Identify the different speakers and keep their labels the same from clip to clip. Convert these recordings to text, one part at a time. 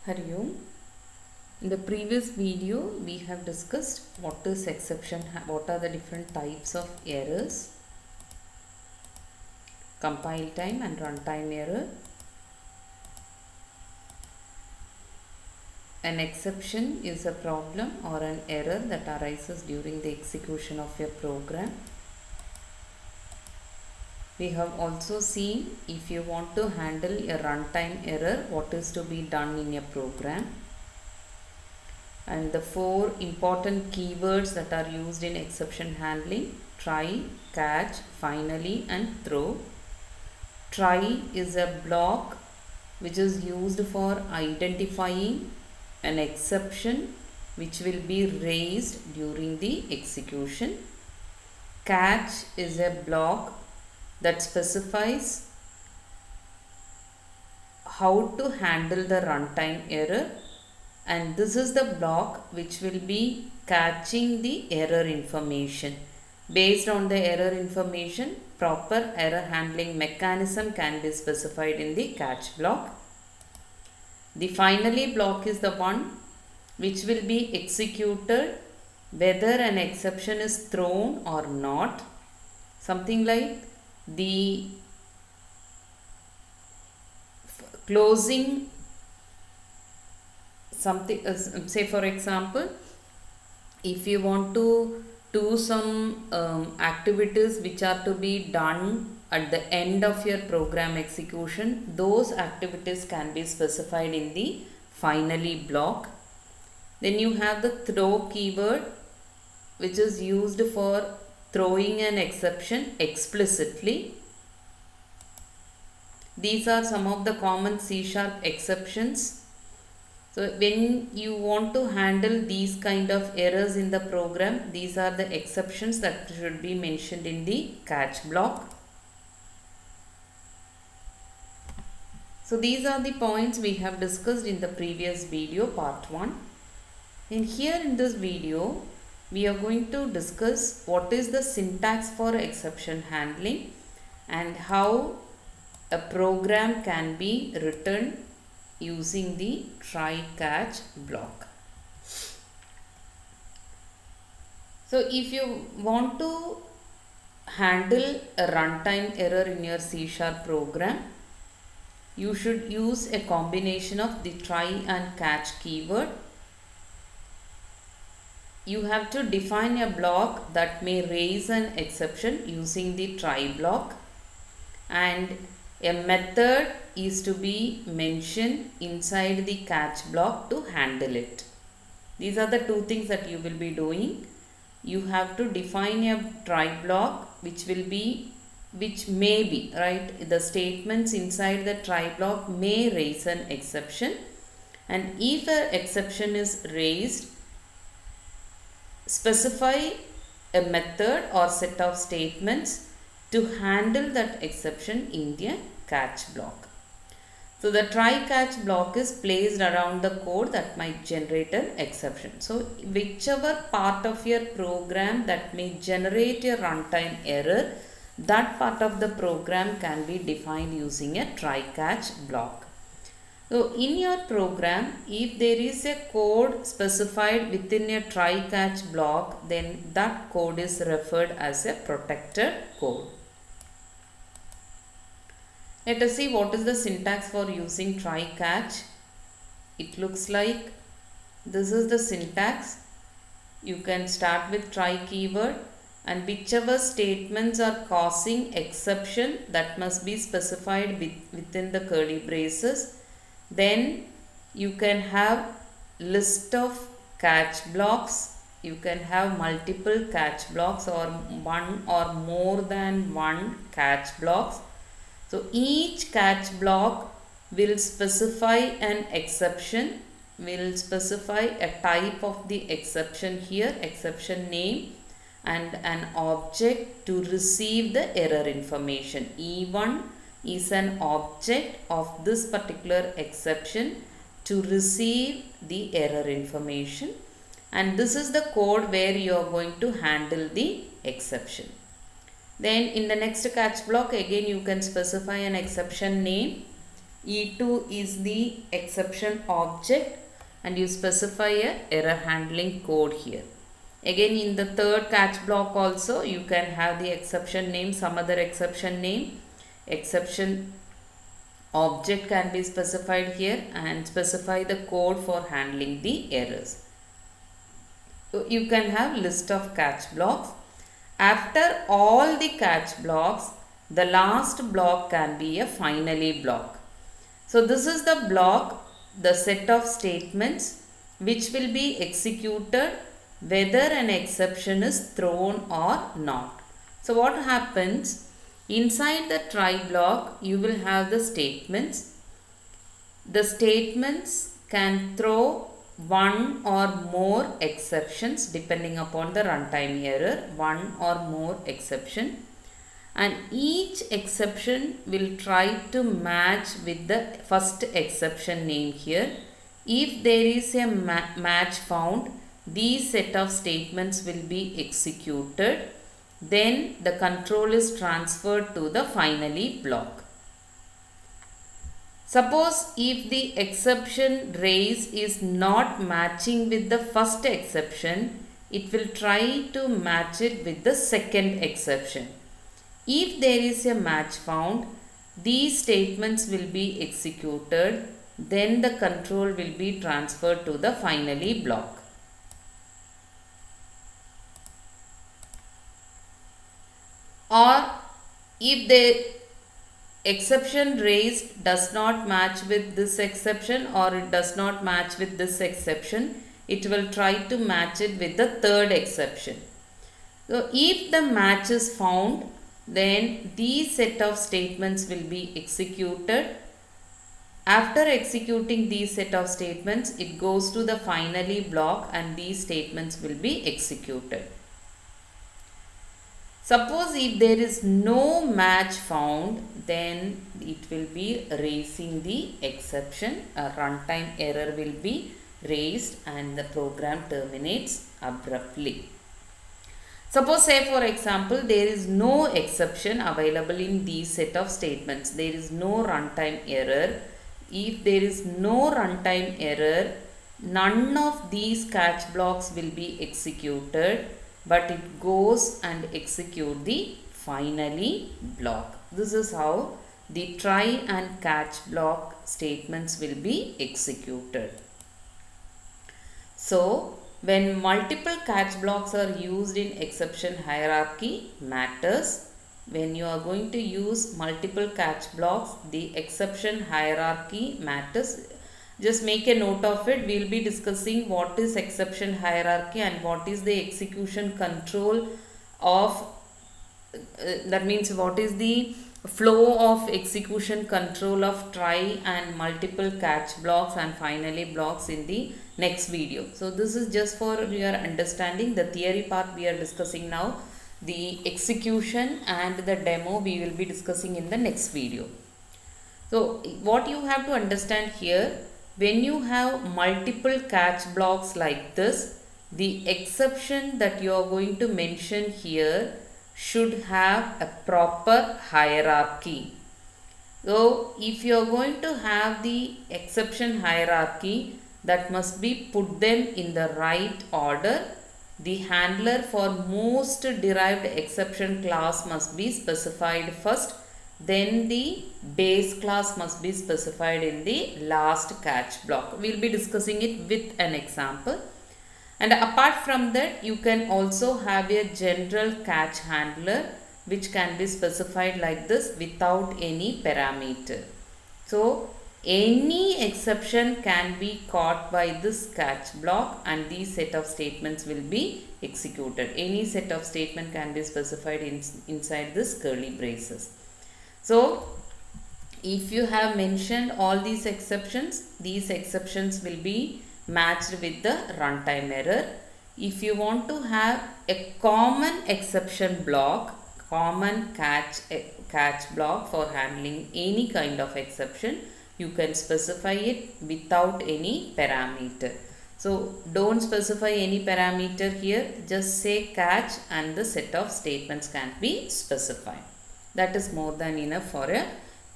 Speaker 1: Hari Om. In the previous video we have discussed what is exception, what are the different types of errors, compile time and runtime error. An exception is a problem or an error that arises during the execution of a program. We have also seen if you want to handle a runtime error, what is to be done in a program. And the four important keywords that are used in exception handling: try, catch, finally and throw. Try is a block which is used for identifying an exception which will be raised during the execution. Catch is a block that specifies how to handle the runtime error, and this is the block which will be catching the error information. Based on the error information, proper error handling mechanism can be specified in the catch block. The finally block is the one which will be executed whether an exception is thrown or not. Something like the closing something, say for example, if you want to do some activities which are to be done at the end of your program execution, those activities can be specified in the finally block. Then you have the throw keyword which is used for throwing an exception explicitly. These are some of the common C# exceptions. So when you want to handle these kind of errors in the program, these are the exceptions that should be mentioned in the catch block. So these are the points we have discussed in the previous video, part 1. And here in this video, we are going to discuss what is the syntax for exception handling and how a program can be written using the try catch block. So if you want to handle a runtime error in your C# program, you should use a combination of the try and catch keyword. You have to define a block that may raise an exception using the try block, and a method is to be mentioned inside the catch block to handle it. These are the two things that you will be doing. You have to define a try block which may be, right? The statements inside the try block may raise an exception, and if an exception is raised, specify a method or set of statements to handle that exception in the catch block. So the try catch block is placed around the code that might generate an exception. So whichever part of your program that may generate a runtime error, that part of the program can be defined using a try catch block. So in your program, if there is a code specified within a try catch block, then that code is referred as a protected code. Let us see what is the syntax for using try catch. It looks like this is the syntax. You can start with try keyword, and whichever statements are causing exception, that must be specified within the curly braces. Then you can have list of catch blocks. You can have multiple catch blocks or one or more than one catch blocks. So each catch block will specify an exception, will specify a type of the exception here, exception name, and an object to receive the error information. E1 is an object of this particular exception to receive the error information, and this is the code where you are going to handle the exception. Then in the next catch block, again you can specify an exception name E2 is the exception object, and you specify a error handling code here. Again, in the third catch block also you can have the exception name, some other exception name, exception object can be specified here, and specify the code for handling the errors. So you can have list of catch blocks. After all the catch blocks, the last block can be a finally block. So this is the block, the set of statements which will be executed whether an exception is thrown or not. So what happens? Inside the try block, you will have the statements. The statements can throw one or more exceptions depending upon the runtime error, one or more exception, and each exception will try to match with the first exception name here. If there is a match found, these set of statements will be executed. Then the control is transferred to the finally block. Suppose if the exception raised is not matching with the first exception, it will try to match it with the second exception. If there is a match found, these statements will be executed. Then the control will be transferred to the finally block. Or if the exception raised does not match with this exception, or it does not match with this exception, it will try to match it with the third exception. So if the match is found, then these set of statements will be executed. After executing these set of statements, it goes to the finally block and these statements will be executed. Suppose if there is no match found, then it will be raising the exception. A runtime error will be raised and the program terminates abruptly. Suppose, say for example, there is no exception available in these set of statements. There is no runtime error. If there is no runtime error, none of these catch blocks will be executed, but it goes and execute the finally block. This is how the try and catch block statements will be executed. So, when multiple catch blocks are used in exception hierarchy matters. When you are going to use multiple catch blocks, the exception hierarchy matters. Just make a note of it. We will be discussing what is exception hierarchy and what is the execution control of, that means what is the flow of execution control of try and multiple catch blocks and finally blocks in the next video. So this is just for your understanding. The theory part we are discussing now. The execution and the demo we will be discussing in the next video. So what you have to understand here, when you have multiple catch blocks like this, the exception that you are going to mention here should have a proper hierarchy. So if you are going to have the exception hierarchy, that must be put them in the right order. The handler for most derived exception class must be specified first. Then the base class must be specified in the last catch block. We will be discussing it with an example. And apart from that, you can also have a general catch handler which can be specified like this without any parameter. So any exception can be caught by this catch block and these set of statements will be executed. Any set of statement can be specified inside this curly braces. So if you have mentioned all these exceptions will be matched with the runtime error. If you want to have a common exception block, common catch block for handling any kind of exception, you can specify it without any parameter. So don't specify any parameter here, just say catch and the set of statements can be specified. That is more than enough for a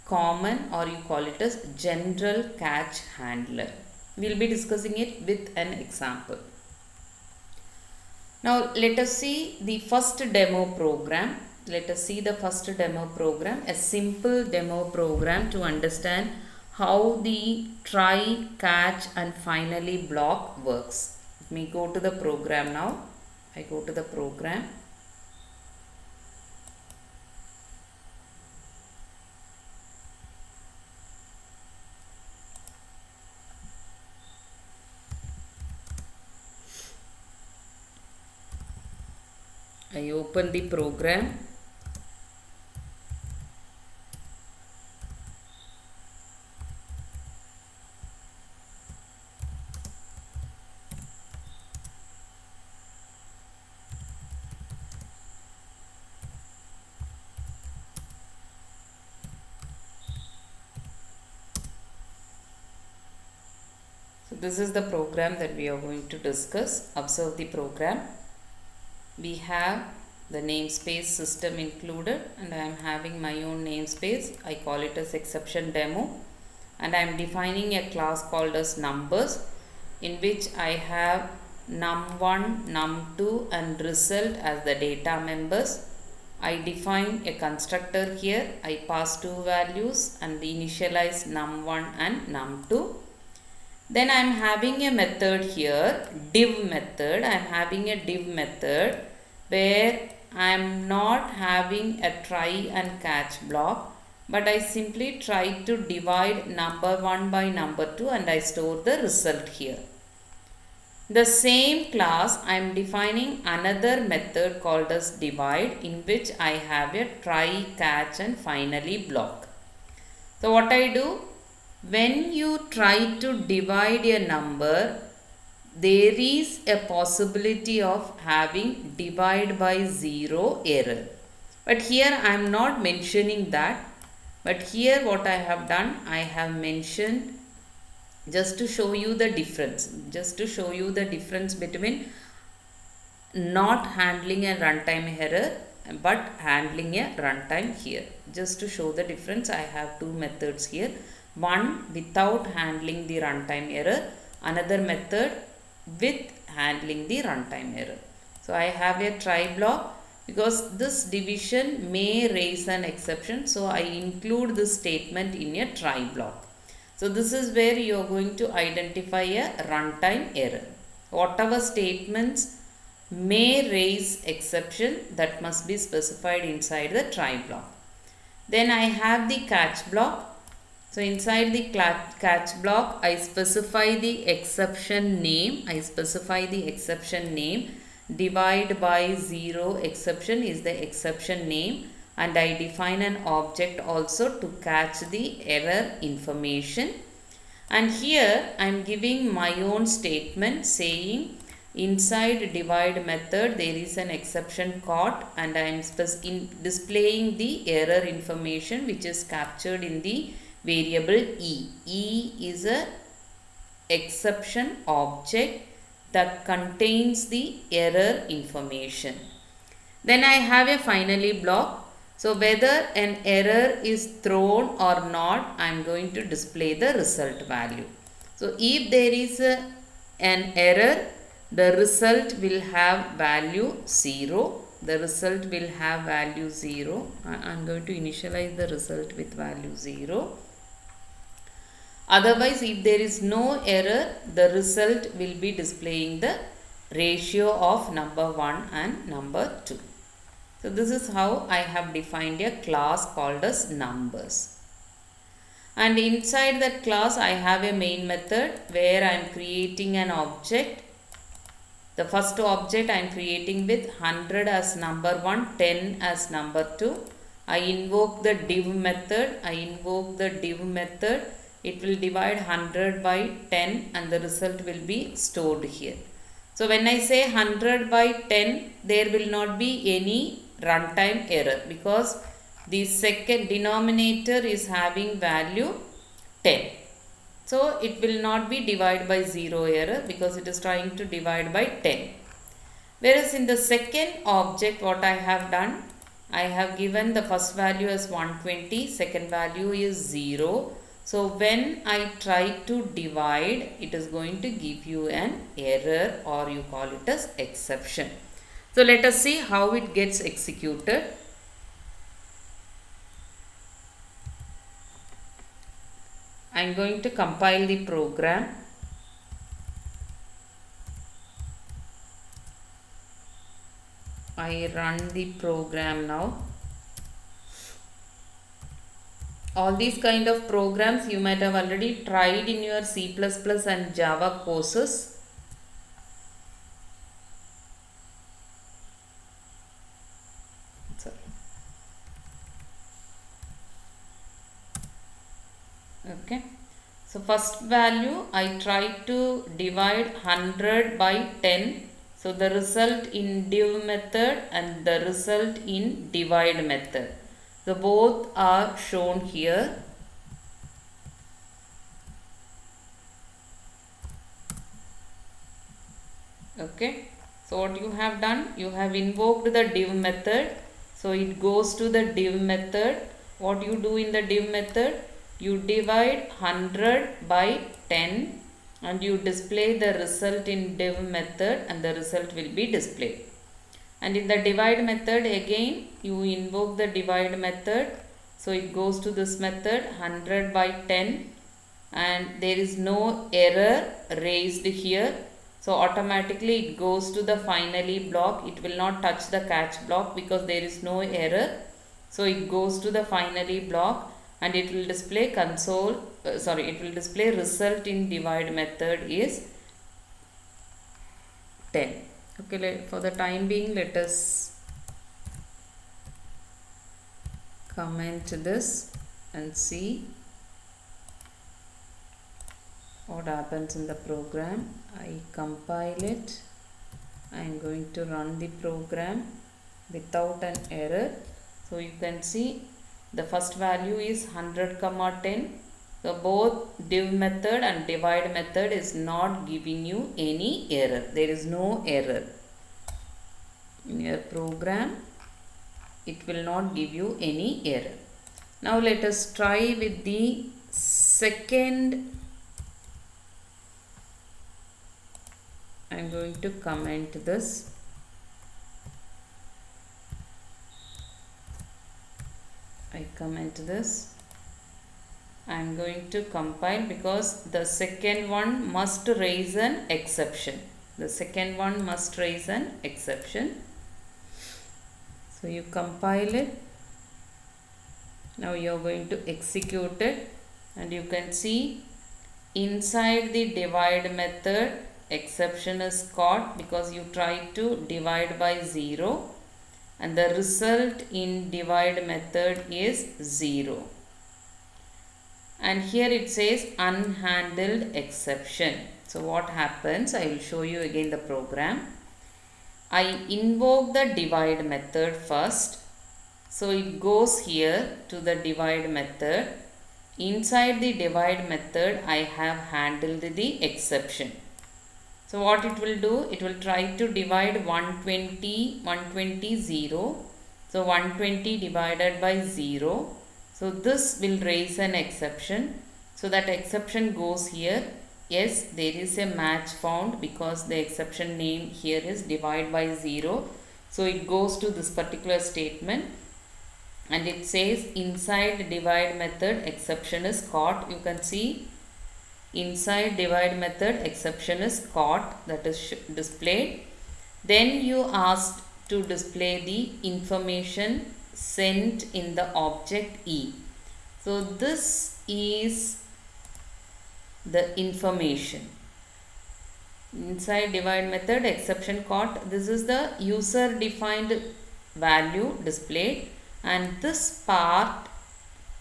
Speaker 1: common, or you call it as general catch handler. We will be discussing it with an example. Now let us see the first demo program. Let us see the first demo program, a simple demo program to understand how the try, catch and finally block works. Let me go to the program now. I go to the program. I open the program. So this is the program that we are going to discuss. Observe the program. We have the namespace system included, and I am having my own namespace. I call it as exception demo, and I am defining a class called as numbers, in which I have num1, num2 and result as the data members. I define a constructor here. I pass two values and initialize num1 and num2. Then I am having a method here, div method. I am having a div method where I am not having a try and catch block, but I simply try to divide number 1 by number 2 and I store the result here. The same class I am defining another method called as divide, in which I have a try, catch and finally block. So what I do? When you try to divide a number, there is a possibility of having divide by 0 error. But here I am not mentioning that. But here what I have done, I have mentioned just to show you the difference. Just to show you the difference between not handling a runtime error but handling a runtime here. Just to show the difference, I have two methods here. One without handling the runtime error, another method with handling the runtime error. So I have a try block because this division may raise an exception. So I include this statement in a try block. So this is where you are going to identify a runtime error. Whatever statements may raise exception, that must be specified inside the try block. Then I have the catch block. So inside the catch block, I specify the exception name. Divide by 0 exception is the exception name, and I define an object also to catch the error information. And here I am giving my own statement saying inside divide method there is an exception caught, and I am displaying the error information which is captured in the variable E. E is a exception object that contains the error information. Then I have a finally block. So whether an error is thrown or not, I am going to display the result value. So if there is an error, the result will have value 0. The result will have value 0. I am going to initialize the result with value 0. Otherwise, if there is no error, the result will be displaying the ratio of number 1 and number 2. So this is how I have defined a class called as numbers. And inside that class, I have a main method where I am creating an object. The first object I am creating with 100 as number 1, 10 as number 2. I invoke the div method. It will divide 100 by 10 and the result will be stored here. So when I say 100 by 10, there will not be any runtime error because the second denominator is having value 10. So it will not be divide by 0 error because it is trying to divide by 10. Whereas in the second object, what I have done, I have given the first value as 120, second value is 0. So when I try to divide, it is going to give you an error, or you call it as exception. So let us see how it gets executed. I am going to compile the program. I run the program now. All these kind of programs you might have already tried in your C++ and Java courses. Sorry. Okay. So first value, I try to divide 100 by 10. So the result in div method and the result in divide method. So both are shown here. Okay. So what you have done, you have invoked the div method. So it goes to the div method. What you do in the div method? You divide 100 by 10 and you display the result in div method, and the result will be displayed. And in the divide method, again you invoke the divide method. So it goes to this method 100 by 10, and there is no error raised here. So automatically it goes to the finally block. It will not touch the catch block because there is no error. So it goes to the finally block and it will display it will display result in divide method is 10. Okay, for the time being, let us comment this and see what happens in the program. I compile it. I am going to run the program without an error. So you can see the first value is 100, 10. So both div method and divide method is not giving you any error. There is no error. In your program, it will not give you any error. Now let us try with the second. I am going to comment this. I comment this. I am going to compile because the second one must raise an exception. The second one must raise an exception. So you compile it. Now you are going to execute it, and you can see inside the divide method exception is caught because you try to divide by 0, and the result in divide method is 0. And here it says unhandled exception. So what happens? I will show you again the program. I invoke the divide method first. So it goes here to the divide method. Inside the divide method, I have handled the exception. So what it will do? It will try to divide 120, 0. So 120 divided by 0. So this will raise an exception. So that exception goes here. Yes, there is a match found because the exception name here is divide by 0. So it goes to this particular statement, and it says inside divide method exception is caught. You can see inside divide method exception is caught, that is displayed. Then you asked to display the information sent in the object E. So this is the information. Inside divide method exception caught, this is the user defined value displayed, and this part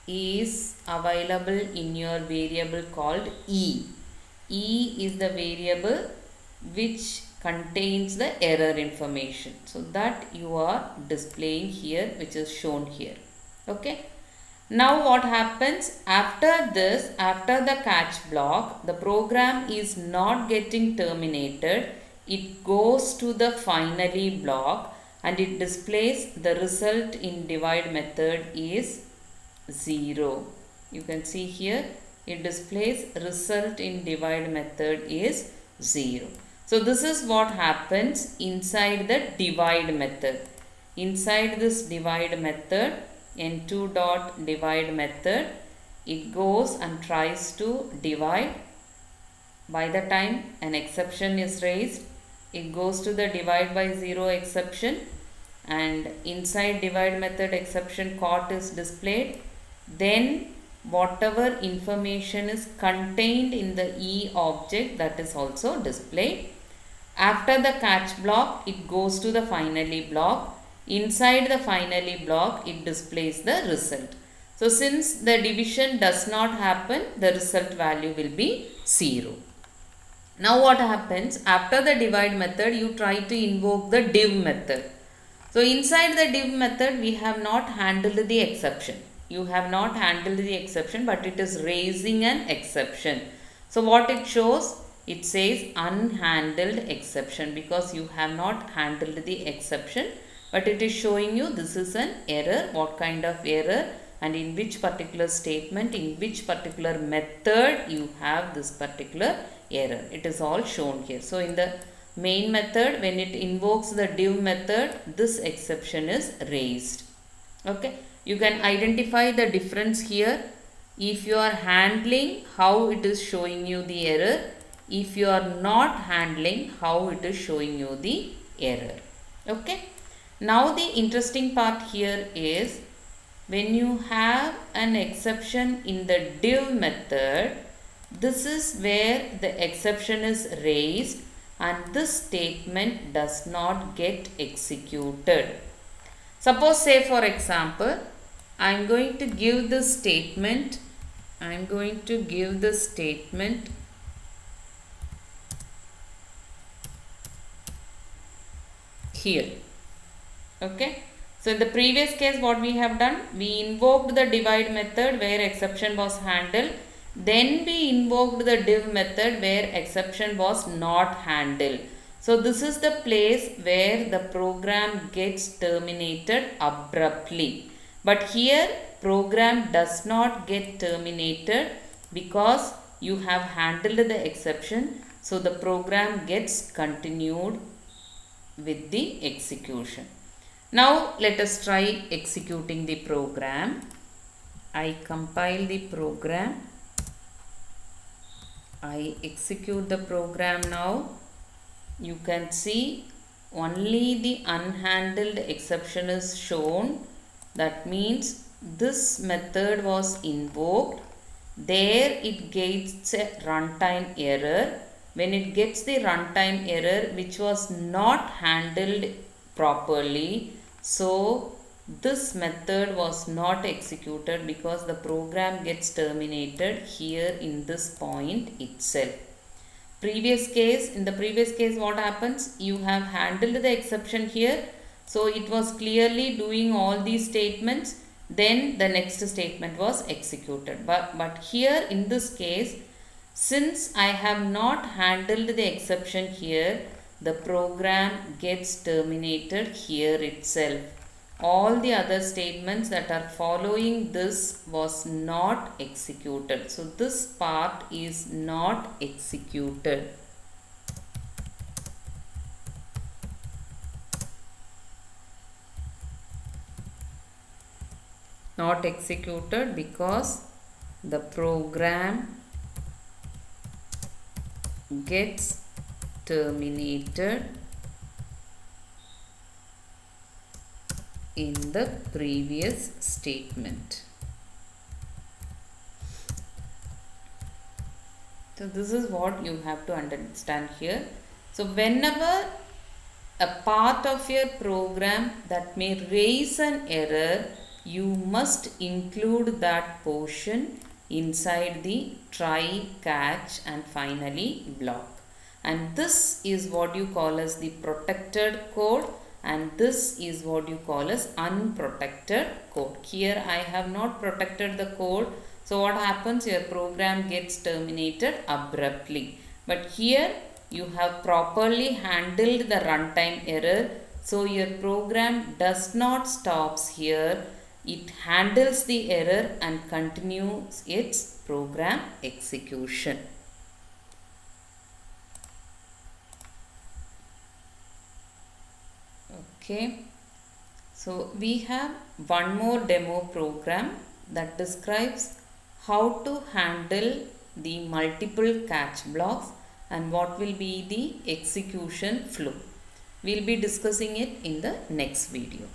Speaker 1: is available in your variable called E. E is the variable which contains the error information. So that you are displaying here, which is shown here. Okay. Now what happens after this? After the catch block, the program is not getting terminated. It goes to the finally block, and it displays the result in divide method is 0. You can see here it displays result in divide method is 0. So this is what happens inside the divide method. Inside this divide method, n2 dot divide method, it goes and tries to divide. By the time an exception is raised, it goes to the divide by 0 exception, and inside divide method exception caught is displayed. Then whatever information is contained in the E object, that is also displayed. After the catch block, it goes to the finally block. Inside the finally block, it displays the result. So since the division does not happen, the result value will be 0. Now what happens? After the divide method, you try to invoke the div method. So inside the div method, we have not handled the exception. You have not handled the exception, but it is raising an exception. So what it shows? It says unhandled exception, because you have not handled the exception, but it is showing you this is an error. What kind of error, and in which particular statement, in which particular method you have this particular error. It is all shown here. So in the main method, when it invokes the div method, this exception is raised. Okay, you can identify the difference here. If you are handling, how it is showing you the error. If you are not handling, how it is showing you the error. Okay. Now the interesting part here is, when you have an exception in the div method, this is where the exception is raised and this statement does not get executed. Suppose, say for example, I am going to give this statement. Here. Okay. So in the previous case, what we have done, we invoked the divide method where exception was handled. Then we invoked the div method where exception was not handled. So this is the place where the program gets terminated abruptly. But here program does not get terminated because you have handled the exception. So the program gets continued with the execution. Now let us try executing the program. I compile the program. I execute the program now. You can see only the unhandled exception is shown. That means this method was invoked. There it gets a runtime error. When it gets the runtime error which was not handled properly, so this method was not executed because the program gets terminated here in this point itself. In the previous case, what happens? You have handled the exception here. So it was clearly doing all these statements. Then the next statement was executed. But here in this case, since I have not handled the exception here, the program gets terminated here itself. All the other statements that are following this was not executed. So this part is not executed. Not executed because the program gets terminated in the previous statement. So this is what you have to understand here. So whenever a part of your program that may raise an error, you must include that portion inside the try, catch and finally block. And this is what you call as the protected code, and this is what you call as unprotected code. Here I have not protected the code. So what happens? Your program gets terminated abruptly. But here you have properly handled the runtime error. So your program does not stops here. It handles the error and continues its program execution. Okay. So we have one more demo program that describes how to handle the multiple catch blocks and what will be the execution flow. We'll be discussing it in the next video.